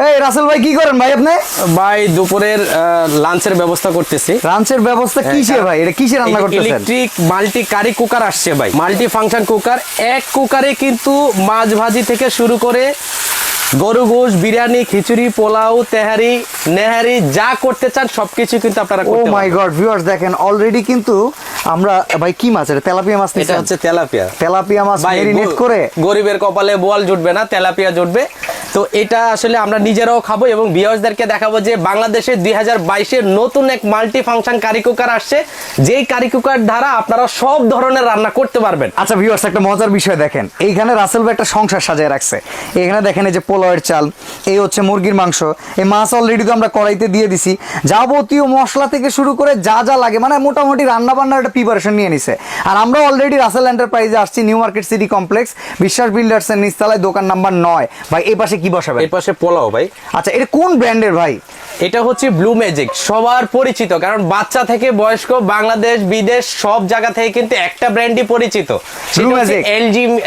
এই রাসেল ভাই কি করেন ভাই আপনি? ভাই দুপুরের লাঞ্চের ব্যবস্থা করতেছি। লাঞ্চের ব্যবস্থা কিসের ভাই? এটা কিসের রান্না করতেছেন? ইলেকট্রিক মাল্টি কারি কুকার আসছে ভাই, মাল্টি ফাংশন কুকার। এক কুকারে কিন্তু মাছ ভাজি থেকে শুরু করে গরু গোশ, বিরিয়ানি, খিচুড়ি, পোলাও, তেহারি, নেহারি যা করতে চান সবকিছু কিন্তু আপনারা করতে পারবেন। ও মাই গড ভিউয়ার্স, দেখেন অলরেডি কিন্তু আমরা ভাই কি মাছ এটা? তেলাপিয়া মাছ এটা হচ্ছে তেলাপিয়া। তেলাপিয়া মাছ ভাই মেরিনেট করে। গরিবের কপালে বোয়াল জুটবে না, তেলাপিয়া জুটবে। তো এটা আসলে আমরা নিজেরাও খাবো এবং ভিউয়ার্সদেরকে দেখাবো যে বাংলাদেশে 2022-এর নতুন এক মাল্টি ফাংশন কারি কুকার আসছে, যেই কারি কুকার দ্বারা আপনারা সব ধরনের রান্না করতে পারবেন। আচ্ছা ভিউয়ার্স, একটা মজার বিষয় দেখেন, এইখানে রাসেল ভাই একটা সংসার সাজিয়ে রাখছে। এখানে দেখেন এই যে পোলাওয়ের চাল, এই হচ্ছে মুরগির মাংস, এই মাছ অলরেডি তো আমরা কড়াইতে দিয়ে দিছি, যাবতীয় মশলা থেকে শুরু করে যা যা লাগে মানে মোটামুটি রান্না বান্নার একটা প্রিপারেশন নিয়ে নিছে। আর আমরা অলরেডি রাসেল এন্টারপ্রাইজে আসছি, নিউ মার্কেট সিটি কমপ্লেক্স, বিশ্বাস বিল্ডার্সের নিচতলায়, দোকান নাম্বার 9। ভাই এই পাশে কি বসাবেন? এই পাশে পোলাও ভাই। আচ্ছা এটা কোন ব্র্যান্ডের ভাই? এটা হচ্ছে ব্লু ম্যাজিক, সবার পরিচিত, কারণ বাচ্চা থেকে বয়স্ক বাংলাদেশ বিদেশ সব জায়গা থেকে কিন্তু একটা ব্র্যান্ডই পরিচিত,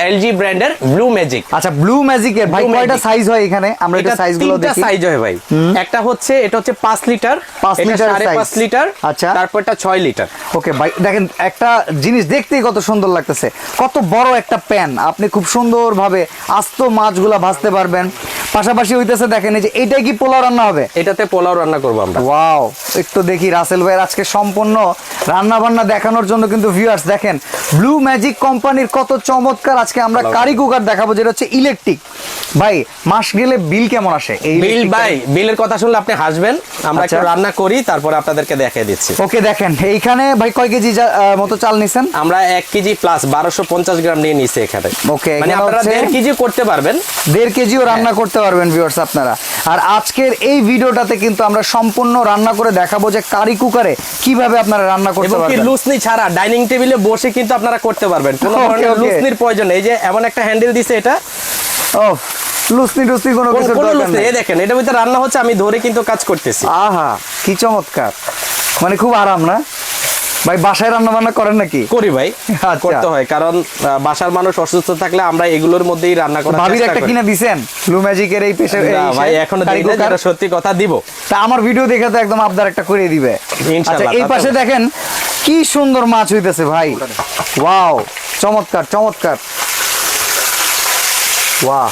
এলজি ব্র্যান্ডের ব্লু ম্যাজিক। আচ্ছা ব্লু ম্যাজিকের ভাই কয়টা সাইজ হয় এখানে? আমরা এটা সাইজগুলো দেখি। সাইজ হয় ভাই, একটা হচ্ছে এটা হচ্ছে 5 লিটার, 5 লিটার, 5.5 লিটার, আচ্ছা তারপরটা 6 লিটার। ওকে ভাই দেখেন একটা জিনিস দেখতেই কত সুন্দর লাগতেছে, কত বড় একটা প্যান, আপনি খুব সুন্দরভাবে আস্ত মাছগুলা ভাজতে পারবেন। পাশাপাশি হইতেছে দেখেন এই যে এইটাই কি পোলাও রান্না হবে? এটাতে পোলাও রান্না করবো আমরা। ওয়াও, একটু দেখি রাসেল ভাইয়ের আজকে সম্পূর্ণ রান্না বান্না দেখানোর জন্য কিন্তু ভিউয়ার্স দেখেন ব্লু ম্যাজিক কোম্পানির কত চমৎকার আজকে আমরা কারি কুকার দেখাবো, যেটা হচ্ছে ইলেকট্রিক। ভাই মাস গেলে বিল কেমন আসে? এই বিল ভাই, বিলের কথা শুনলে আপনি হাসবেন, আমরা একটু রান্না করি তারপরে আপনাদেরকে দেখিয়ে দিচ্ছি। ওকে দেখেন এইখানে ভাই কয় কেজি মতো চাল নিছেন? আমরা 1 কেজি প্লাস 1250 গ্রাম নিয়ে নিছি এখানে। ওকে মানে আপনারা 1.5 কেজি করতে পারবেন, 1.5 কেজিও রান্না করতে পারবেন ভিউয়ার্স আপনারা। আর আজকের এই ভিডিওটাতে কিন্তু আমরা সম্পূর্ণ রান্না করে দেখাবো যে কারি কুকারে কিভাবে আপনারা রান্না করতে পারবেন, এবং লুসনি ছাড়া ডাইনিং টেবিলে বসে কিন্তু আপনারা করতে পারবেন, কোনো ধরনের লুসনির প্রয়োজন নেই। এই যে এমন একটা হ্যান্ডেল দিছে, এটা ও লুসনি টুসনি কোনো কিছুর দরকার নেই। এই দেখেন এটার ভিতরে রান্না হচ্ছে, আমি ধরে কিন্তু কাজ করতেছি। আহা কি চমৎকার, মানে খুব আরাম না ভাই? বাসায় রান্না বান্না করেন নাকি? করি ভাই, করতে হয়, কারণ বাসার মানুষ অসুস্থ থাকলে আমরা এগুলোর মধ্যেই রান্না করার চেষ্টা করি। ভাবির একটা কিনা দিবেন ব্লু ম্যাজিকের এই পেশে? ভাই এখনো দেই না, যেটা সত্যি কথা দিব। তা আমার ভিডিও দেখে তো একদম আবদার একটা করে দিবে ইনশাআল্লাহ। আচ্ছা এই পাশে দেখেন কি সুন্দর মাছ হইতেছে ভাই, ওয়াও চমৎকার চমৎকার, ওয়াও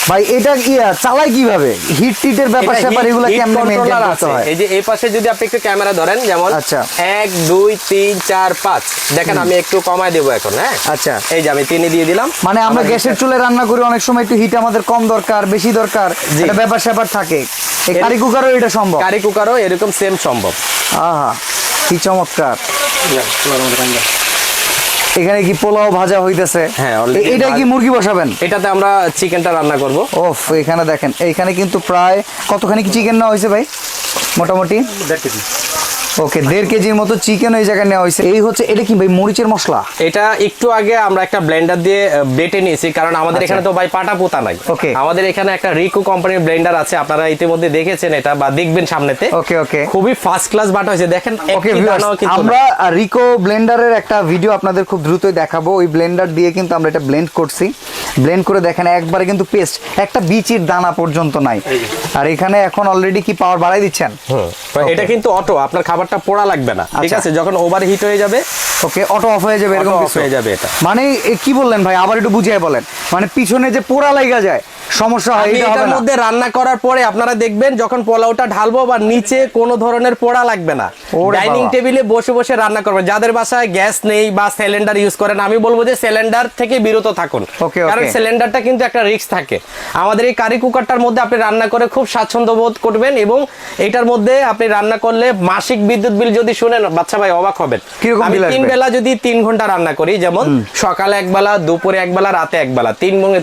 ভাই এটা কি চালায় কিভাবে? হিট টিটের ব্যাপার স্যাপার এগুলো কেমনে মেইনটেইন করতে হয়? এই যে এই পাশে যদি আপনি একটু ক্যামেরা ধরেন, যেমন আচ্ছা 1 2 3 4 5 দেখেন, আমি একটু কমায় দেব এখন। হ্যাঁ আচ্ছা, এই যে আমি 3 দিয়ে দিলাম। মানে আমরা গ্যাসের চুলে রান্না করি, অনেক সময় একটু হিট আমাদের কম দরকার, বেশি দরকার, এটা ব্যাপার স্যাপার থাকে। এই কারি কুকারও এটা সম্ভব? কারি কুকারও এরকম সেম সম্ভব। আহা কি চমৎকার। এখানে কি পোলাও ভাজা হইতেছে? হ্যাঁ, এটা কি মুরগি বসাবেন? এটাতে আমরা চিকেনটা রান্না করব। ওফ, এখানে দেখেন এইখানে কিন্তু প্রায় কতখানি কি চিকেন নেওয়া হয়েছে ভাই? মোটামুটি 1.5 কেজি। ওকে 1.5 কেজির মতো চিকেন ওই জায়গায় নেওয়া হয়েছে। এই হচ্ছে এটা কি ভাই মরিচের মশলা? এটা একটু আগে আমরা একটা ব্লেন্ডার দিয়ে বেটে নিয়েছি, কারণ আমাদের এখানে তো ভাই পাটা পোতা নাই। ওকে, আমাদের এখানে একটা রিকো কোম্পানির ব্লেন্ডার আছে, আপনারা ইতিমধ্যে দেখেছেন এটা বা দেখবেন সামনেতে। ওকে ওকে, খুবই ফার্স্ট ক্লাস বাটা হয়েছে দেখেন। ওকে আমরা রিকো ব্লেন্ডারের একটা ভিডিও আপনাদের খুব দ্রুতই দেখাবো। ওই ব্লেন্ডার দিয়ে কিন্তু আমরা এটা ব্লেন্ড করছি, ব্লেন্ড করে দেখেন একবারে কিন্তু পেস্ট, একটা বিচির দানা পর্যন্ত নাই। আর এখানে এখন অলরেডি কি পাওয়ার বাড়াই দিচ্ছেন? এটা কিন্তু অটো, আপনার খাবারটা পোড়া লাগবে না, ঠিক আছে? যখন ওভার হিট হয়ে যাবে ওকে অটো অফ হয়ে যাবে, এরকম অফ হয়ে যাবে। এটা মানে কি বললেন ভাই, আবার একটু বুঝিয়ে বলেন। মানে পিছনে যে পোড়া লাগা যায় সমস্যা হয়, এটা হবে না? এটার মধ্যে রান্না করার পরে আপনারা দেখবেন যখন পোলাওটা ঢালবো বা নিচে কোনো ধরনের পোড়া লাগবে না। ডাইনিং টেবিলে বসে বসে রান্না করবেন। যাদের বাসায় গ্যাস নেই বা সিলিন্ডার ইউজ করেন, আমি বলবো যে সিলিন্ডার থেকে বিরত থাকুন, কারণ সিলিন্ডারটা কিন্তু একটা রিস্ক থাকে। আমাদের এই কারি কুকারটার মধ্যে আপনি রান্না করে খুব স্বাচ্ছন্দ্য বোধ করবেন, এবং এটার মধ্যে আপনি রান্না করলে মাসিক বিদ্যুৎ বিল যদি শুনেন বাচ্চা ভাই অবাক হবেন। আমি 3 বেলা যদি 3 ঘন্টা রান্না করি, যেমন সকালে 1 বেলা, দুপুরে 1 বেলা, রাতে 1 বেলা,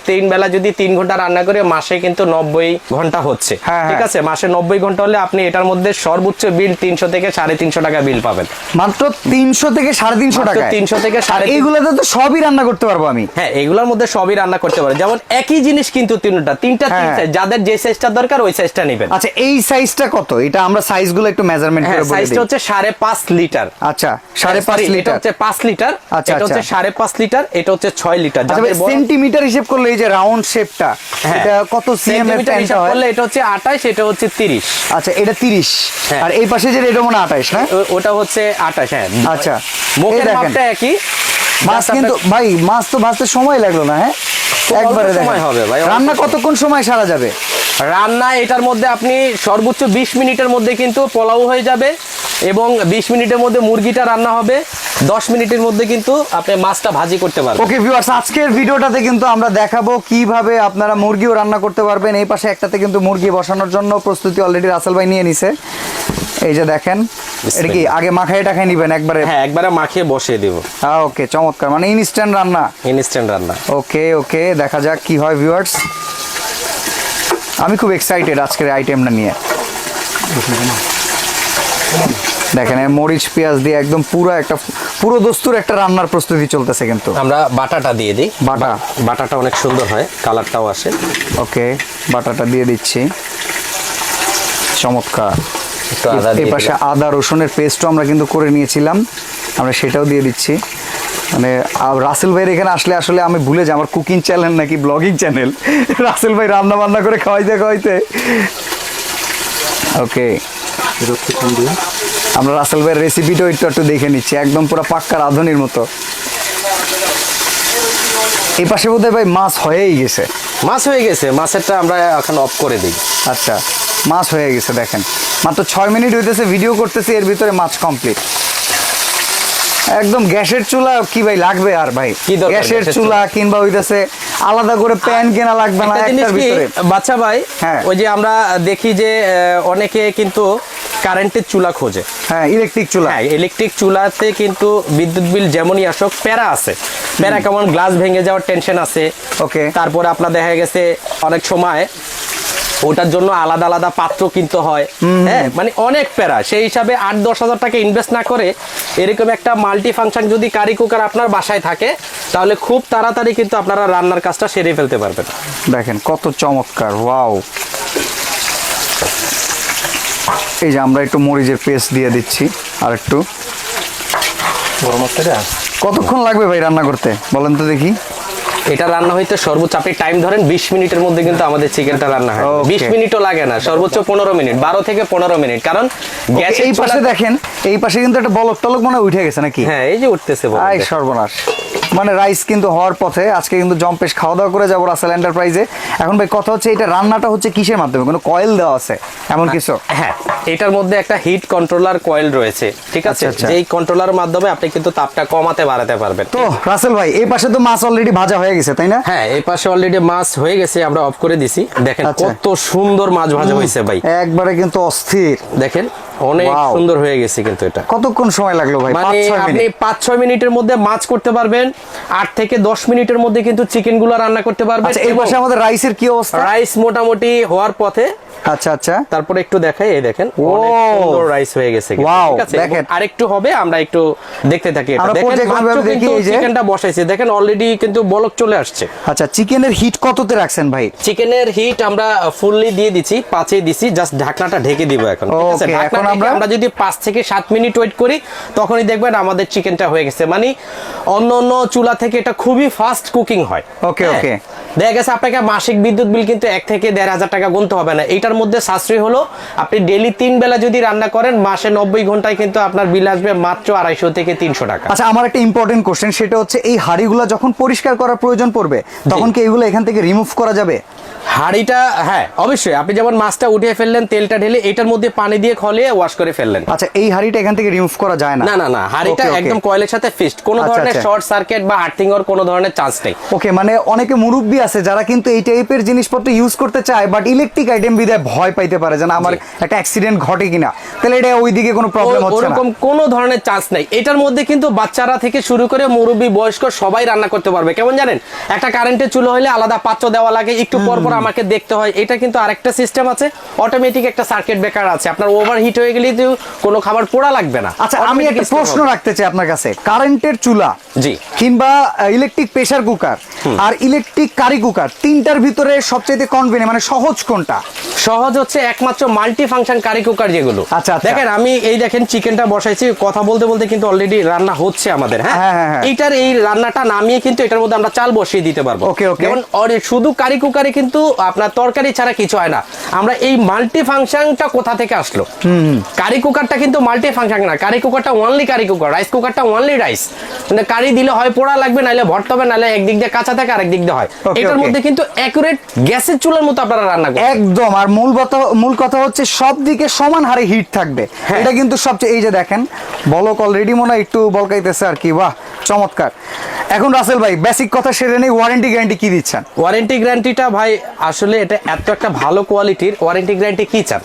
3 বেলা যদি 3 ঘন্টা রান্না করে মাসে কিন্তু 90 ঘন্টা হচ্ছে, ঠিক আছে? মাসে 90 ঘন্টা হলে আপনি এটার মধ্যে সর্বোচ্চ বিল 300 থেকে 350 টাকা বিল পাবেন। মাত্র 300 থেকে 350 টাকা? 300 থেকে 350। এইগুলোতে তো সবই রান্না করতে পারবো আমি। হ্যাঁ, এগুলোর মধ্যে সবই রান্না করতে পারবেন। যেমন একই জিনিস কিন্তু তিনটা সাইজ, যাদের যে সাইজটা দরকার ওই সাইজটা নেবেন। আচ্ছা এই সাইজটা কত? এটা আমরা সাইজগুলো একটু মেজারমেন্ট করে বলে দিই। সাইজটা হচ্ছে 5.5 লিটার। আচ্ছা 5.5 লিটার, এটা হচ্ছে 5 লিটার, এটা হচ্ছে 5.5 লিটার, এটা হচ্ছে 6 লিটার। আচ্ছা সেন্টিমিটার হিসাব করলে এই যে রাউন্ড শেপটা, এটা কত সিএম এর সেন্টিমিটার প্যানটা হিসাব হয়? করলে এটা হচ্ছে 28, এটা হচ্ছে 30। আচ্ছা এটা 30, হ্যাঁ। আর এই পাশে যে এটা মনে হয় 28 না? ওটা হচ্ছে 28, হ্যাঁ। আচ্ছা, মুখের এই দেখেন। মাপটা একই। মাছ Just কিন্তু আপনার- ভাই মাছ তো ভাজতে সময় লাগলো না, হ্যাঁ খুব অল্প একবারে সময় দেখেন। হবে ভাই, অল্প রান্না সময়। কতক্ষণ সময় সারা যাবে? রান্না এটার মধ্যে আপনি সর্বোচ্চ 20 মিনিটের মধ্যে কিন্তু পোলাও হয়ে যাবে, এবং 20 মিনিটের মধ্যে মুরগিটা রান্না হবে, 10 মিনিটের মধ্যে কিন্তু আপনি মাছটা ভাজি করতে পারবেন। ওকে ভিউয়ার্স, আজকের ভিডিওটাতে কিন্তু আমরা দেখাবো কিভাবে আপনারা মুরগিও রান্না করতে পারবেন। এই পাশে একটাতে কিন্তু মুরগি বসানোর জন্য প্রস্তুতি অলরেডি রাসেল ভাই নিয়ে নিছে। এই যে দেখেন, এটা কি আগে মাখায় টাখায় নিবেন একবারে? হ্যাঁ, একবারে মাখিয়ে বসিয়ে দিব। ওকে, চমৎকার, মানে ইনস্ট্যান্ট রান্না। ইনস্ট্যান্ট রান্না। ওকে ওকে, দেখা যাক কি হয় ভিউয়ার্স। আমি খুব এক্সাইটেড আজকের আইটেমটা নিয়ে। দেখেন এই মরিচ পেঁয়াজ দিয়ে একদম পুরো দস্তুর একটা রান্নার প্রস্তুতি চলতেছে কিন্তু। আমরা বাটাটা দিয়ে দিই। বাটা? বাটাটা অনেক সুন্দর হয়, কালারটাও আসে। ওকে, বাটাটা দিয়ে দিচ্ছি। চমৎকার। একটু আদা এই দিয়ে পাশে দিলাম। আদা রসুনের পেস্টও আমরা কিন্তু করে নিয়েছিলাম, আমরা সেটাও দিয়ে দিচ্ছি। মানে রাসেল ভাইয়ের এখানে আসলে আসলে আমি ভুলে যাই আমার কুকিং চ্যানেল নাকি ব্লগিং চ্যানেল। রাসেল ভাই রান্না বান্না করে খাওয়াইতে খাওয়াইতে। ওকে, আমরা রাসেল ভাইয়ের রেসিপিটাও একটু দেখে নিচ্ছি, একদম পুরো পাক্কা রাঁধুনির মতো। এই পাশে বোধহয় ভাই মাছ হয়েই গেছে। মাছ হয়ে গেছে, মাছেরটা আমরা এখন অফ করে দিই। আচ্ছা, মাছ হয়ে গেছে, দেখেন মাত্র 6 মিনিট হইতেছে ভিডিও করতেছি, এর ভিতরে মাছ কমপ্লিট। একদম গ্যাসের চুলা কি ভাই লাগবে আর ভাই? কি দরকার গ্যাসের গ্যাসের চুলা কিংবা হইতেছে আলাদা করে প্যান কেনা লাগবে না একটা জিনিস একটার কি ভিতরে। বাচ্চা ভাই, হ্যাঁ। ওই যে আমরা দেখি যে অনেকে কিন্তু কারেন্টের চুলা খোঁজে। হ্যাঁ, ইলেকট্রিক চুলা। হ্যাঁ, ইলেকট্রিক চুলাতে কিন্তু বিদ্যুৎ বিল যেমনই আসুক প্যারা আছে। প্যারা কেমন, গ্লাস ভেঙে যাওয়ার টেনশন আছে। ওকে। তারপরে আপনার দেখা গেছে অনেক সময় ওটার জন্য আলাদা আলাদা পাত্র কিনতে হয়। হ্যাঁ, মানে অনেক প্যারা। সেই হিসাবে 8-10 হাজার টাকা ইনভেস্ট না করে এরকম একটা মাল্টি ফাংশন যদি কারি কুকার আপনার বাসায় থাকে, তাহলে খুব তাড়াতাড়ি কিন্তু আপনারা রান্নার কাজটা সেরে ফেলতে পারবেন। দেখেন কত চমৎকার, ওয়াও। এই যে আমরা একটু মরিচের পেস্ট দিয়ে দিচ্ছি আর একটু। কতক্ষণ লাগবে ভাই রান্না করতে বলেন তো দেখি? এটা রান্না হইতে সর্বোচ্চ আপনি টাইম ধরেন 20 মিনিটের মধ্যে কিন্তু আমাদের চিকেনটা রান্না হয়। Okay. 20 মিনিটও লাগে না, সর্বোচ্চ 15 মিনিট, 12 থেকে 15 মিনিট। কারণ গ্যাসের এই পাশে চুলা- দেখেন, এই পাশে কিন্তু একটা বলক টলক মনে হয় উঠে গেছে নাকি? হ্যাঁ, এই যে উঠতেছে বলতে। আই সর্বনাশ। মানে রাইস কিন্তু হওয়ার পথে। আজকে কিন্তু জম্পেশ খাওয়া দাওয়া করে যাবো রাসেল এন্টারপ্রাইজে। এখন ভাই কথা হচ্ছে, এটা রান্নাটা হচ্ছে কিসের মাধ্যমে? কোনো কয়েল দেওয়া আছে এমন কিছু? হ্যাঁ, এটার মধ্যে একটা হিট কন্ট্রোলার কয়েল রয়েছে, ঠিক আছে? আচ্ছা, আচ্ছা। যেই কন্ট্রোলার মাধ্যমে আপনি কিন্তু তাপটা কমাতে বাড়াতে পারবেন। তো রাসেল ভাই, এই পাশে তো মাছ অলরেডি ভাজা হয়ে গেছে তাই না? হ্যাঁ, এই পাশে অলরেডি মাছ হয়ে গেছে, আমরা অফ করে দিছি। দেখেন আচ্ছা। কত সুন্দর মাছ ভাজা হয়েছে ভাই। একবারে কিন্তু অস্থির। দেখেন অনেক Wow. সুন্দর হয়ে গেছে কিন্তু এটা। কতক্ষণ সময় লাগলো ভাই? মানে 5-6 আপনি মিনিট? 5-6 মিনিটের মধ্যে মাছ করতে পারবেন, 8 থেকে 10 মিনিটের মধ্যে কিন্তু চিকেন গুলো রান্না করতে পারবেন। আচ্ছা, এই পাশে আমাদের রাইসের কি অবস্থা? রাইস মোটামুটি হওয়ার পথে। আচ্ছা আচ্ছা, তারপরে একটু দেখাই, এই দেখেন ও। অনেক সুন্দর রাইস হয়ে গেছে কিন্তু, Wow, ঠিক আছে? দেখেন। এবং আরেকটু হবে, আমরা একটু দেখতে থাকি এটা। আমরা দেখেন পর্যায়ক্রমে মাত্র দেখি, কিন্তু এই যে। চিকেনটা বসাইছে, দেখেন অলরেডি কিন্তু বলক চলে আসছে। আচ্ছা, চিকেনের হিট কততে রাখছেন ভাই? চিকেনের হিট আমরা ফুললি দিয়ে দিচ্ছি, 5-এ দিছি, জাস্ট ঢাকনাটা ঢেকে দিব এখন, ঠিক আছে? Okay, ঢাকনা এখন ঢেকে আমরা যদি 5 থেকে 7 মিনিট ওয়েট করি, তখনই দেখবেন আমাদের চিকেনটা হয়ে গেছে। মানে অন্য অন্য চুলা থেকে এটা খুবই ফাস্ট কুকিং হয়। Okay, হ্যাঁ? okay. দেখা গেছে আপনাকে মাসিক বিদ্যুৎ বিল কিন্তু 1 থেকে 1.5 হাজার টাকা গুনতে হবে না। এইটার মধ্যে সাশ্রয় হলো আপনি ডেইলি 3 বেলা যদি রান্না করেন, মাসে 90 ঘন্টায় কিন্তু আপনার বিল আসবে মাত্র 250 থেকে 300 টাকা। আচ্ছা, আমার একটা ইম্পর্টেন্ট কোশ্চেন, সেটা হচ্ছে এই হাঁড়িগুলো যখন পরিষ্কার করার প্রয়োজন পড়বে, তখন কি এগুলো এখান থেকে রিমুভ করা যাবে? হাঁড়িটা, হ্যাঁ অবশ্যই, আপনি যেমন মাছটা উঠিয়ে ফেললেন, তেলটা ঢেলে এটার মধ্যে পানি দিয়ে খলিয়ে ওয়াশ করে ফেললেন। আচ্ছা, এই হাঁড়িটা এখান থেকে রিমুভ করা যায় না? না না না, হাঁড়িটা Okay, okay. একদম কয়েলের সাথে ফিক্সড, কোনো আচ্ছা, ধরনের আচ্ছা। শর্ট সার্কিট বা আর্থিং এর কোনো ধরনের চান্স নেই। ওকে, মানে অনেকে মুরব্বি আছে যারা কিন্তু এই টাইপের জিনিসপত্র ইউজ করতে চায়, বাট ইলেকট্রিক আইটেম বিধায় ভয় পাইতে পারে যে না আমার একটা অ্যাক্সিডেন্ট ঘটে কিনা, তাহলে এটা ওইদিকে কোনো প্রবলেম হচ্ছে না? ওরকম কোনো ধরনের চান্স নাই। এটার মধ্যে কিন্তু বাচ্চারা থেকে শুরু করে মুরব্বী বয়স্ক সবাই রান্না করতে পারবে। কেমন জানেন, একটা কারেন্টের চুলো হলে আলাদা পাত্র দেওয়া লাগে, একটু পর পর আমাকে দেখতে হয়। এটা কিন্তু আরেকটা সিস্টেম আছে, অটোমেটিক একটা সার্কিট ব্রেকার আছে। আপনার ওভারহিট হয়ে গেলে কোনো খাবার পোড়া লাগবে না। আচ্ছা, আমি Automatic একটা stop প্রশ্ন হবে। রাখতে চাই আপনার কাছে। কারেন্টের চুলা জি। কিংবা ইলেকট্রিক প্রেসার কুকার আর ইলেকট্রিক কারি কুকার, তিনটার ভিতরে সবচেয়ে কনভিনিয়েন্ট মানে সহজ কোনটা? সহজ হচ্ছে একমাত্র মাল্টি ফাংশন কারি কুকার যেগুলো। আচ্ছা, আচ্ছা। দেখেন আমি এই দেখেন চিকেনটা বসাইছি, কথা বলতে বলতে কিন্তু অলরেডি রান্না হচ্ছে আমাদের। হ্যাঁ হ্যাঁ, হ্যাঁ, হ্যাঁ। এইটার এই রান্নাটা নামিয়ে কিন্তু এটার মধ্যে আমরা চাল বসিয়ে দিতে পারবো। Okay, okay. যেমন শুধু কারি কুকারে কিন্তু আপনার তরকারি ছাড়া কিছু হয় না। আমরা এই মাল্টি ফাংশনটা কোথা থেকে আসলো? কারি কুকারটা কিন্তু মাল্টি ফাংশন না, কারি কুকারটা ওনলি কারি কুকার, রাইস কুকারটা ওনলি রাইস। মানে কারি দিলে হয় পোড়া লাগবে, নাইলে ভর্তা হবে, নাইলে একদিক দিয়ে কাঁচা থাকে আর একদিক দিয়ে হয়। এটার মধ্যে কিন্তু অ্যাকুরেট গ্যাসের চুলার মতো আপনারা রান্না করবেন একদম। আর মূল কথা হচ্ছে সব দিকে সমান হারে হিট থাকবে, এটা কিন্তু সবচেয়ে। এই যে দেখেন বলক অলরেডি মনে হয় একটু বলকাইতেছে আর কি, বাহ চমৎকার। এখন রাসেল ভাই বেসিক কথা সেরে নেই, ওয়ারেন্টি গ্যারান্টি কি দিচ্ছেন? ওয়ারেন্টি গ্যারান্টিটা ভাই আসলে এটা এত একটা ভালো কোয়ালিটির, ওয়ারেন্টি গ্যারান্টি কি চান?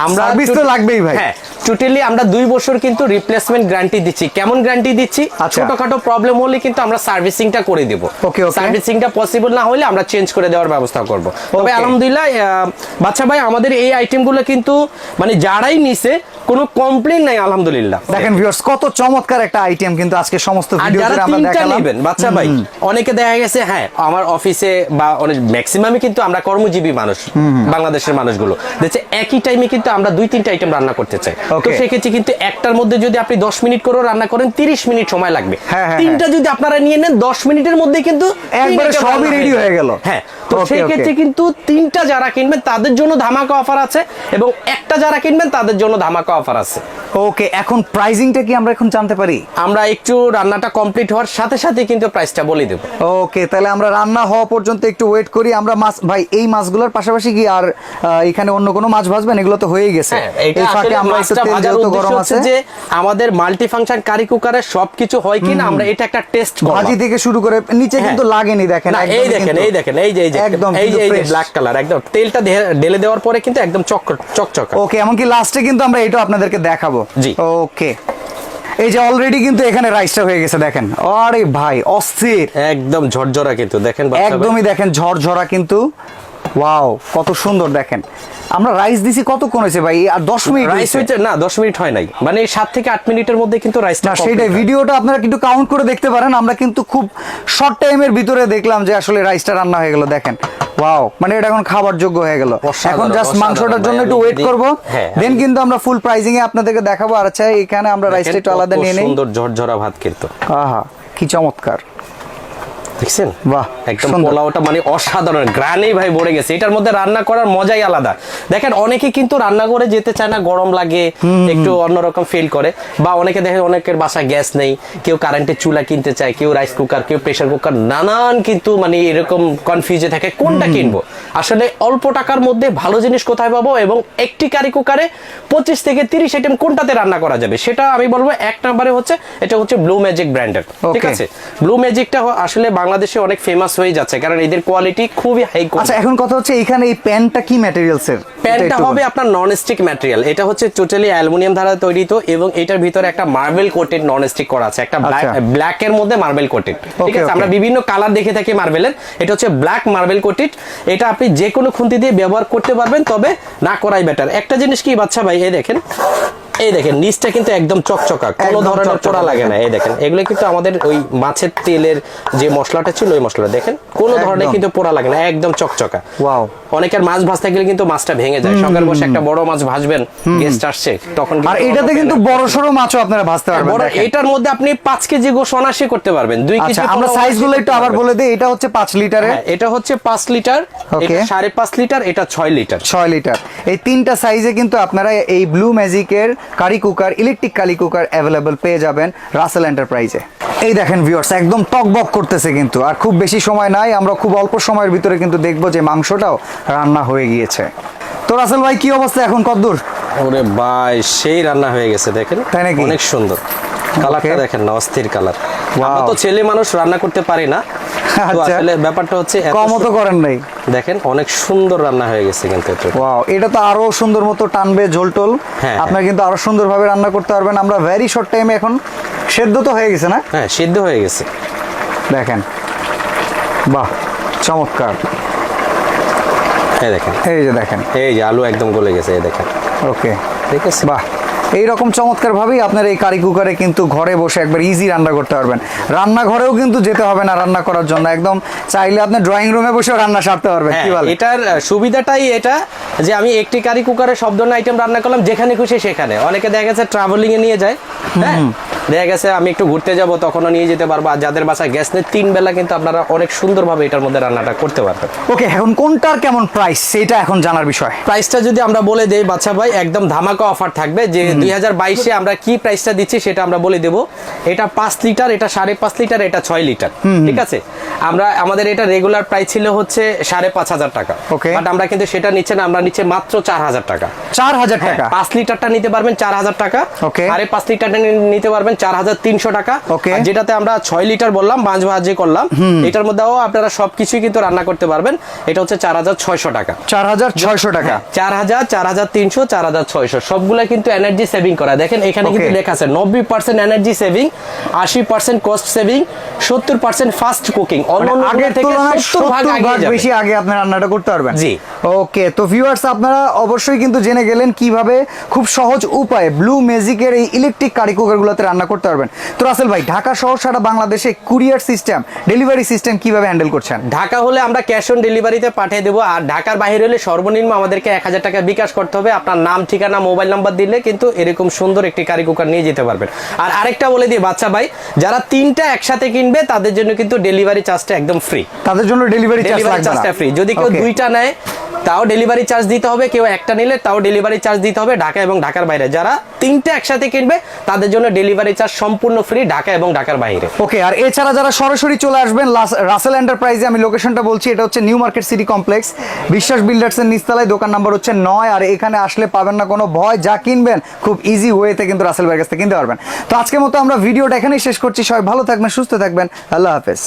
আমরা সার্ভিস তো লাগবেই ভাই। হ্যাঁ, টোটালি আমরা 2 বছর কিন্তু রিপ্লেসমেন্ট গ্যারান্টি দিচ্ছি। কেমন গ্যারান্টি দিচ্ছি? ছোটখাটো প্রবলেম হলে কিন্তু আমরা সার্ভিসিংটা করে দেব। সার্ভিসিংটা পসিবল না হলে আমরা চেঞ্জ করে দেওয়ার ব্যবস্থা করব। তবে আলহামদুলিল্লাহ বাচ্চা ভাই আমাদের এই আইটেমগুলো কিন্তু মানে যারাই নিছে কোনো কমপ্লেইন নাই আলহামদুলিল্লাহ। দেখেন ভিউয়ার্স কত চমৎকার একটা আইটেম কিন্তু আজকে সমস্ত ভিডিওতে আমরা দেখালাম। বাচ্চা ভাই অনেকে দেখা গেছে হ্যাঁ আমার অফিসে বা অনেক ম্যাক্সিমামই কিন্তু আমরা কর্মজীবী মানুষ, বাংলাদেশের মানুষগুলো দেখছে একই টাইমে কিন্তু আমরা 2-3টা আইটেম রান্না করতে চাই। তো সেক্ষেত্রে কিন্তু একটার মধ্যে যদি আপনি 10 মিনিট করে রান্না করেন 30 মিনিট সময় লাগবে। তিনটা যদি আপনারা নিয়ে নেন 10 মিনিটের মধ্যে কিন্তু একবারে সবই রেডি হয়ে গেল। হ্যাঁ, তো সেই ক্ষেত্রে কিন্তু 3টা যারা কিনবেন তাদের জন্য ধামাকা অফার আছে এবং একটা যারা কিনবেন তাদের জন্য ধামাকা অফার আছে। ওকে, এখন প্রাইসিংটা কি আমরা এখন জানতে পারি? আমরা একটু রান্নাটা কমপ্লিট হওয়ার সাথে সাথে কিন্তু প্রাইসটা বলে দেব। ওকে, তাহলে আমরা রান্না হওয়া পর্যন্ত একটু ওয়েট করি। আমরা মাছ ভাই এই মাছগুলোর পাশাপাশি কি আর এখানে অন্য কোনো মাছ ভাজবেন? এগুলো তো হয়েই গেছে। এই ফাঁকে আমরা একটু তেল যেহেতু গরম আছে যে আমাদের মাল্টি ফাংশন কারি কুকারে সবকিছু হয় কিনা আমরা এটা একটা টেস্ট করব। ভাজি থেকে শুরু করে নিচে কিন্তু লাগেনি, দেখেন এই দেখেন এই যে একদম এই যে ব্ল্যাক কালার একদম তেলটা ঢেলে দেওয়ার পরে কিন্তু একদম চকচক। ওকে, এমনকি লাস্টে কিন্তু আমরা এটা আপনাদেরকে দেখাবো। জি ওকে, এই যে অলরেডি কিন্তু এখানে রাইসটা হয়ে গেছে দেখেন। আরে ভাই অস্থির, একদম ঝরঝরা কিন্তু দেখেন, একদমই দেখেন ঝরঝরা কিন্তু। ওয়াও কত সুন্দর দেখেন। আমরা রাইস দিছি কতক্ষণ হয়েছে ভাই? আর 10 মিনিট রাইস হয়েছে না, 10 মিনিট হয় নাই, মানে 7 থেকে 8 মিনিটের মধ্যে কিন্তু রাইসটা। সেটাই, ভিডিওটা আপনারা কিন্তু কাউন্ট করে দেখতে পারেন। আমরা কিন্তু খুব শর্ট টাইমের ভিতরে দেখলাম যে আসলে রাইসটা রান্না হয়ে গেল। দেখেন ওয়াও, মানে এটা এখন খাবার যোগ্য হয়ে গেল। এখন জাস্ট মাংসটার জন্য একটু ওয়েট করব, দেন কিন্তু আমরা ফুল প্রাইজিং এ আপনাদেরকে দেখাবো। আর আচ্ছা এখানে আমরা রাইসটা একটু আলাদা নিয়ে নেই। সুন্দর ঝরঝরা ভাত কিন্তু, আহা কি চমৎকার দেখছেন? বাহ, একদম পোলাওটা মানে অসাধারণ, গ্রানেই ভাই ভরে গেছে। এটার মধ্যে রান্না করার মজাই আলাদা। দেখেন অনেকে কিন্তু রান্না করে যেতে চায় না, গরম লাগে, একটু অন্যরকম ফিল করে। বা অনেকে দেখেন অনেকের বাসায় গ্যাস নেই, কেউ কারেন্টের চুলা কিনতে চায়, কেউ রাইস কুকার, কেউ প্রেসার কুকার, নানান কিন্তু মানে এরকম কনফিউজে থাকে কোনটা কিনবো। আসলে অল্প টাকার মধ্যে ভালো জিনিস কোথায় পাবো এবং একটি কারি কুকারে 25 থেকে 30 আইটেম কোনটাতে রান্না করা যাবে সেটা আমি বলবো। এক নম্বরে হচ্ছে এটা হচ্ছে ব্লু ম্যাজিক ব্র্যান্ডের, ঠিক আছে? ব্লু ম্যাজিকটা আসলে বাংলাদেশে অনেক ফেমাস হয়ে যাচ্ছে কারণ এদের কোয়ালিটি খুবই হাই কোয়ালিটি। আচ্ছা এখন কথা হচ্ছে এখানে এই প্যানটা কি ম্যাটেরিয়ালস এর? প্যানটা হবে আপনার নন স্টিক ম্যাটেরিয়াল। এটা হচ্ছে টোটালি অ্যালুমিনিয়াম দ্বারা তৈরি এবং এটার ভিতরে একটা মার্বেল কোটেড নন স্টিক করা আছে, একটা ব্ল্যাক এর মধ্যে মার্বেল কোটেড, ঠিক আছে? আমরা বিভিন্ন কালার দেখে থাকি মার্বেলের, এটা হচ্ছে ব্ল্যাক মার্বেল কোটেড। এটা আপনি যে কোনো খুন্তি দিয়ে ব্যবহার করতে পারবেন, তবে না করাই বেটার। একটা জিনিস কি বাচ্চা ভাই, এই দেখেন নিচটা কিন্তু একদম চকচকা, কোনো ধরনের পোড়া লাগে না। এই দেখেন এগুলো কিন্তু আমাদের ওই মাছের তেলের যে মশলাটা ছিল ওই মশলা, দেখেন কোনো ধরনের কিন্তু পোড়া লাগে না, একদম চকচকা। ওয়াও, অনেকের মাছ ভাজতে গেলে কিন্তু মাছটা ভেঙে যায়। সকালে বসে একটা বড় মাছ ভাজবেন, গেস্ট আসছে তখন। আর এটাতে কিন্তু বড় সরো মাছও আপনারা ভাজতে পারবেন। এটার মধ্যে আপনি 5 কেজি গোশ অনায়াসে করতে পারবেন। 2 কেজি। আমরা সাইজগুলো একটু আবার বলে দেই। এটা হচ্ছে 5 লিটারের, এটা হচ্ছে 5 লিটার, এটা 5.5 লিটার, এটা 6 লিটার। 6 লিটার, এই তিনটা সাইজে কিন্তু আপনারা এই ব্লু ম্যাজিকের curry cooker, electric curry cooker available পেয়ে যাবেন রাসেল এন্টারপ্রাইজে। এই দেখেন ভিউয়ার্স একদম টকবক করতেছে কিন্তু, আর খুব বেশি সময় নাই। আমরা খুব অল্প সময়ের ভিতরে কিন্তু দেখবো যে মাংসটাও রান্না হয়ে গিয়েছে। তো রাসেল ভাই কি অবস্থা এখন, কতদূর? ওরে ভাই সেই রান্না হয়ে গেছে, দেখেন অনেক সুন্দর কালারটা, দেখেন না অস্থির কালার। আমরা তো ছেলে মানুষ রান্না করতে পারি না, তো আসলে ব্যাপারটা হচ্ছে কম তো করেন নাই। দেখেন অনেক সুন্দর রান্না হয়ে গেছে কিন্তু। ওয়াও, এটা তো আরো সুন্দর মতো টানবে ঝোল টোল, আপনারা কিন্তু আরো সুন্দরভাবে রান্না করতে পারবেন। আমরা ভেরি শর্ট টাইমে এখন সেদ্ধ তো হয়ে গেছে না? হ্যাঁ সেদ্ধ হয়ে গেছে, দেখেন বাহ চমৎকার। এই দেখেন, এই যে দেখেন, এই যে আলু একদম গলে গেছে, এই দেখেন। ওকে, ঠিক আছে, বাহ। এইরকম চমৎকার ভাবেই আপনার এই কারি কুকারে কিন্তু ঘরে বসে একবার ইজি রান্না করতে পারবেন। রান্নাঘরেও কিন্তু যেতে হবে না রান্না করার জন্য, একদম চাইলে আপনি ড্রয়িং রুমে বসেও রান্না সারতে পারবেন। কি বলেন? এটার সুবিধাটাই এটা যে আমি একটি কারি কুকারে সব ধরনের আইটেম রান্না করলাম যেখানে খুশি সেখানে। অনেকে দেখা গেছে ট্রাভেলিং এ নিয়ে যায়, হ্যাঁ দেখা গেছে আমি একটু ঘুরতে যাব তখনও নিয়ে যেতে পারবো। আর যাদের বাসায় গ্যাস নেই 3 বেলা কিন্তু আপনারা অনেক সুন্দরভাবে এটার মধ্যে রান্নাটা করতে পারবেন। ওকে, এখন কোনটার কেমন প্রাইস সেটা এখন জানার বিষয়। প্রাইসটা যদি আমরা বলে দেই বাচ্চা ভাই, একদম ধামাকা অফার থাকবে যে 2022-এ আমরা কি প্রাইসটা দিচ্ছি সেটা আমরা বলে দেব। এটা 5 লিটার, এটা 5.5 লিটার, এটা 6 লিটার, ঠিক আছে। আমাদের এটা রেগুলার প্রাইস ছিল হচ্ছে 5,500 টাকা, বাট আমরা কিন্তু সেটা নিচ্ছে না, আমরা নিচ্ছে মাত্র 4,000 টাকা। 4,000 টাকা। 5 লিটারটা নিতে পারবেন 4,000 টাকা, 5.5 লিটারটা নিতে পারবেন 4,300 টাকা। আর যেটাতে আমরা 6 লিটার বললাম মাছ ভাজি করলাম, এটার মধ্যেও আপনারা সবকিছুই কিন্তু রান্না করতে পারবেন। এটা হচ্ছে 4,600 টাকা। 4,600 টাকা। 4,000, 4,300, 4,600 সবগুলা কিন্তু এনার্জি সেভিং করা। দেখেন এখানে কিন্তু লেখা আছে 90% energy saving, 80% cost saving, 70% fast cooking. আগের তুলনায় 70 ভাগ বেশি আগে আপনি রান্নাটা করতে পারবেন। জি। ওকে, তো ভিউয়ার্স আপনারা অবশ্যই কিন্তু জেনে গেলেন কিভাবে খুব সহজ উপায়ে ব্লু ম্যাজিকের এই ইলেকট্রিক কারি কুকারগুলোতে রান্না করতে পারবেন। তো রাসেল ভাই, ঢাকা সহ সারা বাংলাদেশে কুরিয়ার সিস্টেম, ডেলিভারি সিস্টেম কিভাবে হ্যান্ডেল করছেন? ঢাকা হলে আমরা ক্যাশ অন ডেলিভারিতে পাঠিয়ে দেবো, আর ঢাকার বাইরে হলে সর্বনিম্ন আমাদেরকে 1,000 টাকা বিকাশ করতে হবে। আপনার নাম, ঠিকানা, মোবাইল নাম্বার দিলে কিন্তু এরকম সুন্দর একটি কারি কুকার নিয়ে যেতে পারবেন। আর আরেকটা বলে দিই বাচ্চা ভাই, যারা 3টা একসাথে কিনবে তাদের জন্য কিন্তু ডেলিভারি চার্জটা একদম ফ্রি। তাদের জন্য ডেলিভারি চার্জটা ফ্রি। যদি কেউ 2টা নেয় তাও ডেলিভারি চার্জ দিতে হবে, কেউ একটা নিলে তাও ডেলিভারি চার্জ দিতে হবে। ঢাকা এবং ঢাকার বাইরে যারা 3টা একসাথে কিনবে তাদের জন্য ডেলিভারি চার্জ সম্পূর্ণ ফ্রি, ঢাকা এবং ঢাকার বাইরে। ওকে, আর এছাড়া যারা সরাসরি চলে আসবেন রাসেল এন্টারপ্রাইজে, আমি লোকেশনটা বলছি, এটা হচ্ছে নিউ মার্কেট সিটি কমপ্লেক্স, বিশ্বাস বিল্ডার্সের নিচতলায়, দোকান নাম্বার হচ্ছে 9। আর এখানে আসলে পাবেন না কোনো ভয়, যা কিনবেন খুব ইজি ওয়েতে কিন্তু রাসেল ভাইয়ের কাছ থেকে কিনতে পারবেন। তো আজকের মতো আমরা ভিডিওটা এখানেই শেষ করছি। সবাই ভালো থাকবেন, সুস্থ থাকবেন, আল্লাহ হাফেজ।